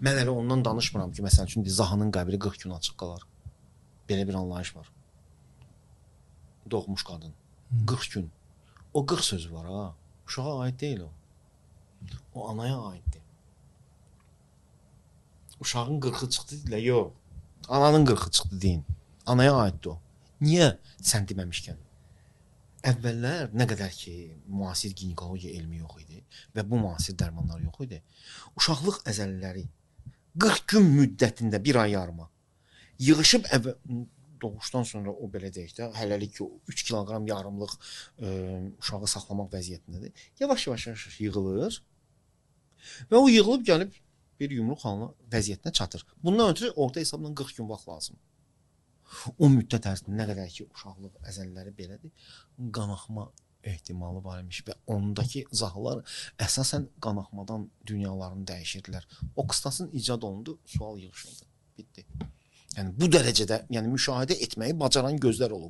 Mən elə ondan danışmıram ki, məsələn üçün Zahanın qəbri 40 gün açıq qalar. Belə bir anlayış var. Doğmuş qadın 40 gün. O 40 sözü var ha. Uşağa aid deyil o. O anaya aiddir. Uşağın 40-ı çıxdı deyilə, yox. Ananın 40-ı çıxdı deyin. Anaya aiddir o. Niyə sən deməmişkən? Əvvəllər nə qədər ki, müasir ginekologiya elmi yox idi və bu müasir dərmanlar yox idi. Uşaqlıq əzəlləri 40 gün müddətində bir ay yarıma yığışıb doğuşdan sonra o belə deyək də, hələlik ki 3 kiloqram yarımlıq uşağı saxlamaq vəziyyətindədir. Yavaş-yavaş yığılır və o yığılıb gəlib bir yumruq halına vəziyyətinə çatır. Bundan ötürü orta hesabla 40 gün vaxt lazım. O müddət ərzində nə qədər ki uşaqlıq əzəlləri belədir, qanaxma ehtimalı var imiş və ondakı zahlar əsasən qanaxmadan dünyalarını dəyişirdilər. O qıstasın icad olundu, sual yığışıldı, bitdi. Yəni bu dərəcədə, yəni müşahidə etməyi bacaran gözlər olub.